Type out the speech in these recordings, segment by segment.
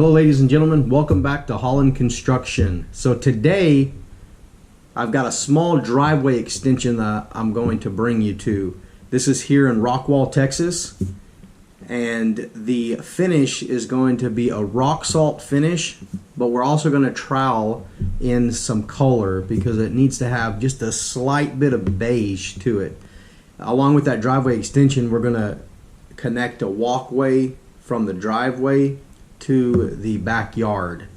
Hello ladies and gentlemen, welcome back to Holland Construction. So today I've got a small driveway extension that I'm going to bring you to. This is here in Rockwall, Texas, and the finish is going to be a rock salt finish, but we're also going to trowel in some color because it needs to have just a slight bit of beige to it. Along with that driveway extension, we're going to connect a walkway from the driveway to the backyard.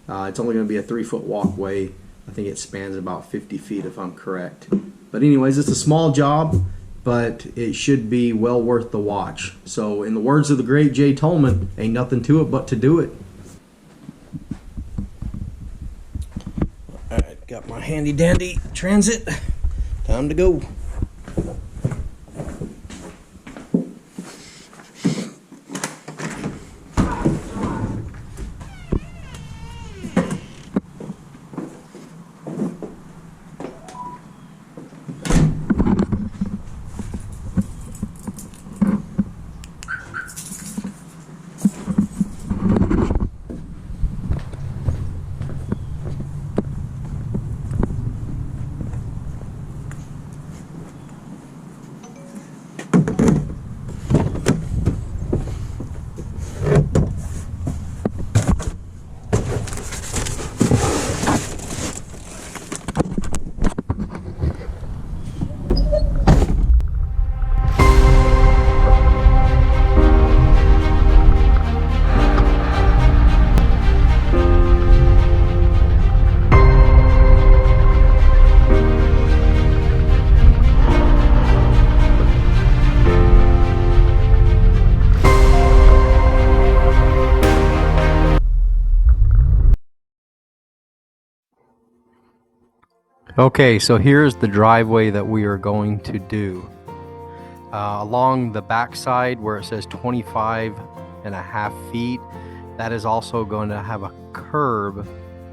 It's only going to be a 3-foot walkway. I think it spans about 50 feet if I'm correct. But anyways, it's a small job, but it should be well worth the watch. So in the words of the great Jay Tolman, ain't nothing to it but to do it. Alright, got my handy dandy transit. Time to go. Okay, so here's the driveway that we are going to do. Along the backside where it says 25.5 feet, that is also going to have a curb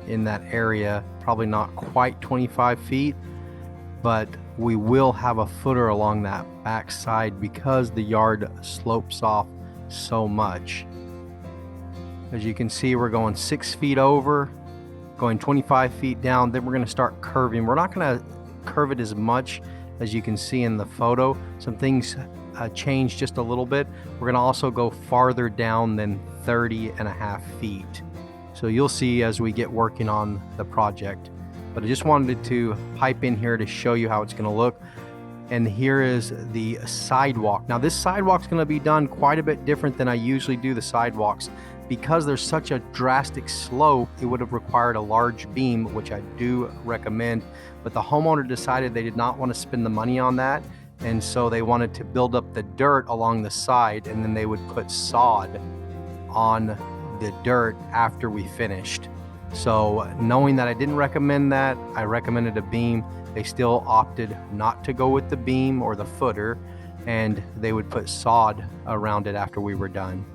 in that area, probably not quite 25 feet, but we will have a footer along that backside because the yard slopes off so much. As you can see, we're going 6 feet over, going 25 feet down, then we're going to start curving. We're not going to curve it as much as you can see in the photo. Some things change just a little bit. We're going to also go farther down than 30.5 feet. So you'll see as we get working on the project. But I just wanted to pipe in here to show you how it's going to look. And here is the sidewalk. Now this sidewalk is going to be done quite a bit different than I usually do the sidewalks. Because there's such a drastic slope, it would have required a large beam, which I do recommend, but the homeowner decided they did not want to spend the money on that, and so they wanted to build up the dirt along the side, and then they would put sod on the dirt after we finished. So knowing that I didn't recommend that, I recommended a beam. They still opted not to go with the beam or the footer, and they would put sod around it after we were done.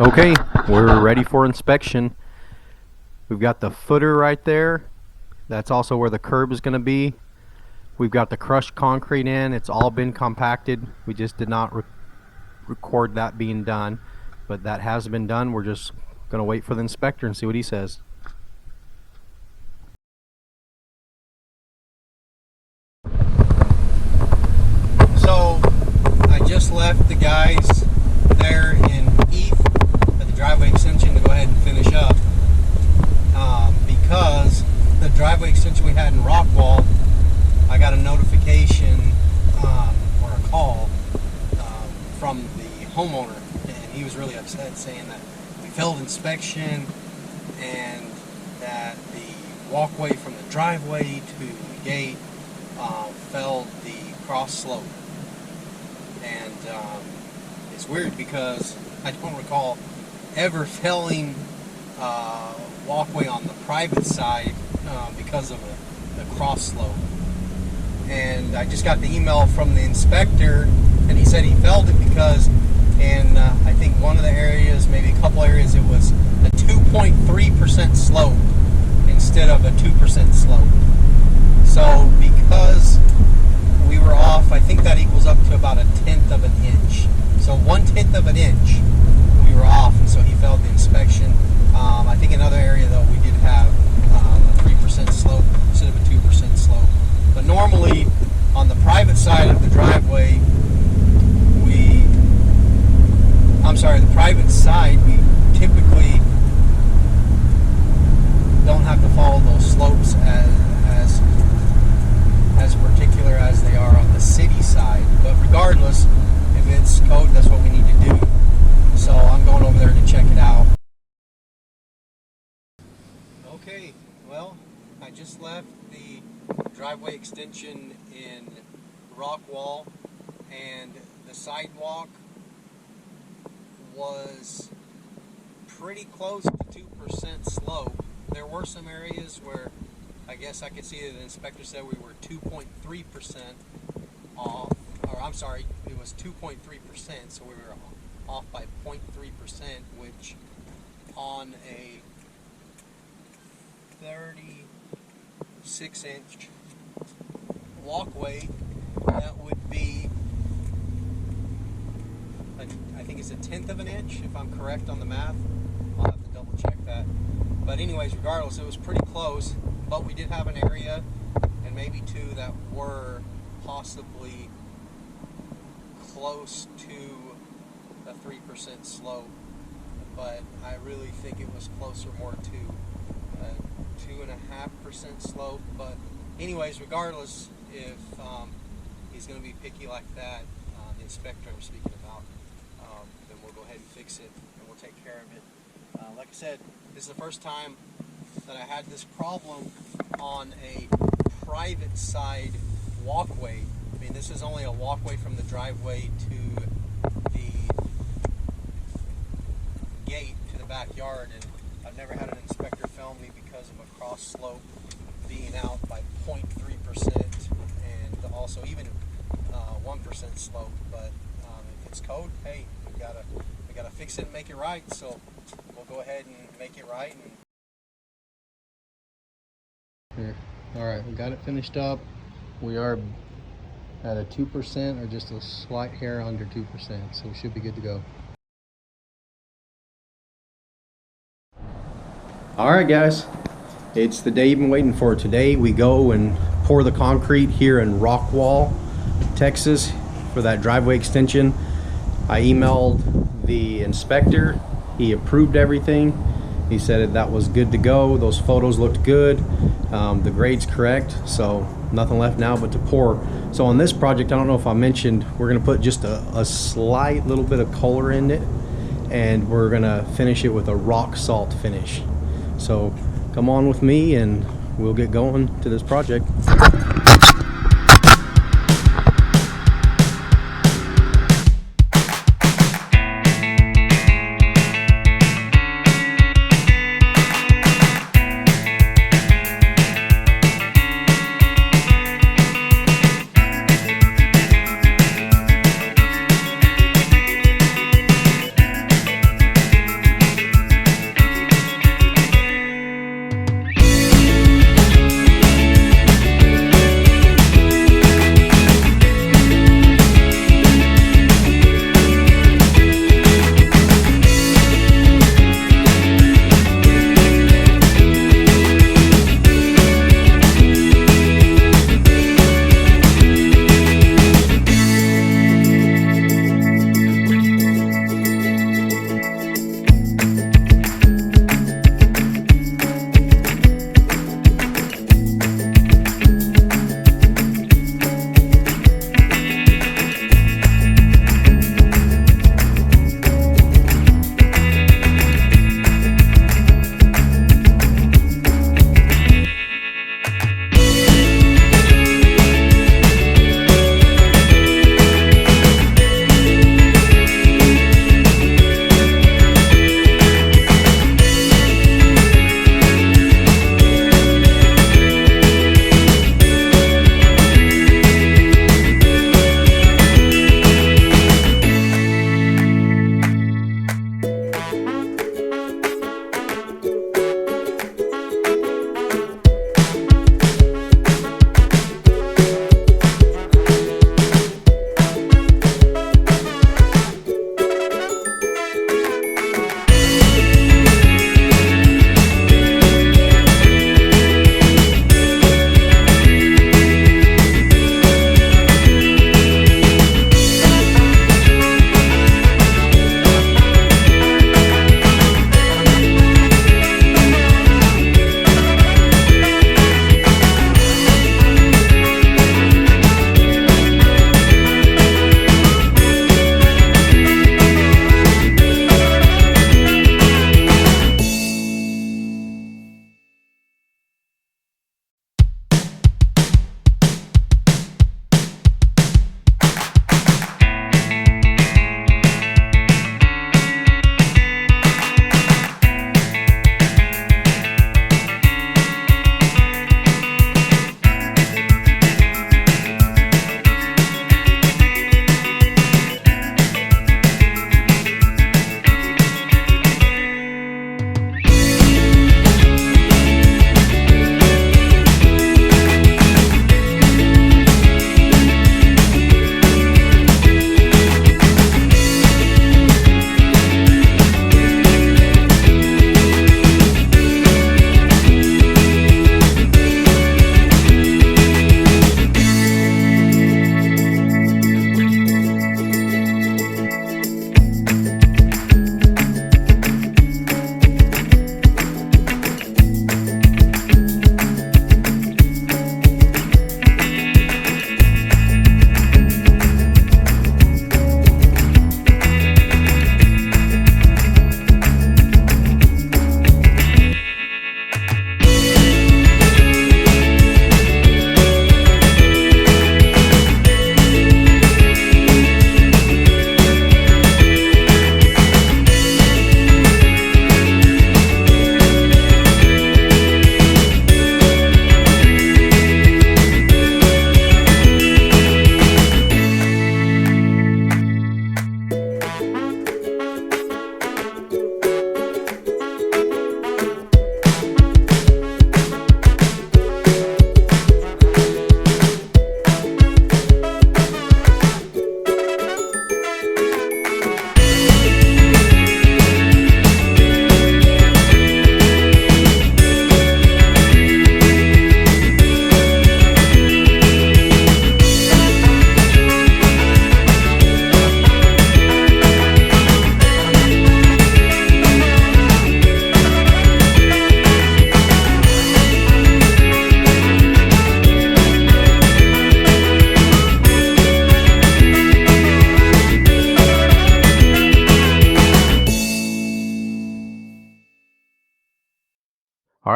Okay, we're ready for inspection. We've got the footer right there. That's also where the curb is going to be. We've got the crushed concrete in. It's all been compacted. We just did not record that being done, but that has been done. We're just going to wait for the inspector and see what he says. So I just left the guys there in Heath at the driveway extension to go ahead and finish up, because the driveway extension we had in Rockwall, I got a notification or a call from the homeowner, and he was really upset, saying that we failed inspection and that the walkway from the driveway to the gate fell the cross slope. And it's weird because I don't recall ever felling walkway on the private side because of the cross slope. And I just got the email from the inspector, and he said he felt it because in I think one of the areas, maybe a couple areas, it was a 2.3% slope instead of a 2% slope. So because we were off, I think that equals up to about 1/10 of an inch. So 1/10 of an inch we were off, and so he failed the inspection. I think another area though, we did have a 3% slope instead of a 2% slope. But normally on the private side of the driveway, the private side, we typically don't have to follow those slopes as particular as they are on the city side. But regardless, if it's code, that's what we need to do. So I'm going over there to check it out. Okay, well, I just left the driveway extension in Rockwall, and the sidewalk was pretty close to 2% slope. There were some areas where I guess I could see that the inspector said we were 2.3% off, or I'm sorry, it was 2.3%, so we were off by 0.3%, which on a 36-inch walkway, that would be, I think it's 1/10 of an inch, if I'm correct on the math. I'll have to double check that. But anyways, regardless, it was pretty close, but we did have an area, and maybe two, that were possibly close to a 3% slope, but I really think it was closer more to a 2.5% slope. But anyways, regardless, if he's going to be picky like that, the inspector I'm speaking about, then we'll go ahead and fix it, and we'll take care of it. Like I said, this is the first time that I had this problem on a private side walkway. I mean, this is only a walkway from the driveway to the gate to the backyard, and I've never had an inspector film me because of a cross slope being out by 0.3% and also even 1% slope. But if it's code, hey, we gotta fix it and make it right. So we'll go ahead and make it right. And here, all right, we got it finished up. We are at a 2% or just a slight hair under 2%, so we should be good to go. All right, guys, it's the day you've been waiting for. Today we go and pour the concrete here in Rockwall, Texas, for that driveway extension. I emailed the inspector. He approved everything. He said that was good to go. Those photos looked good. The grade's correct, so nothing left now but to pour. So on this project, I don't know if I mentioned, we're gonna put just a slight little bit of color in it, and we're gonna finish it with a rock salt finish. So come on with me and we'll get going to this project.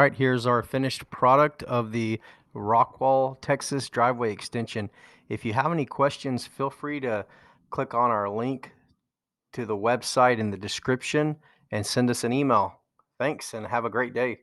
right, here's our finished product of the Rockwall, Texas driveway extension. If you have any questions, feel free to click on our link to the website in the description and send us an email. Thanks and have a great day.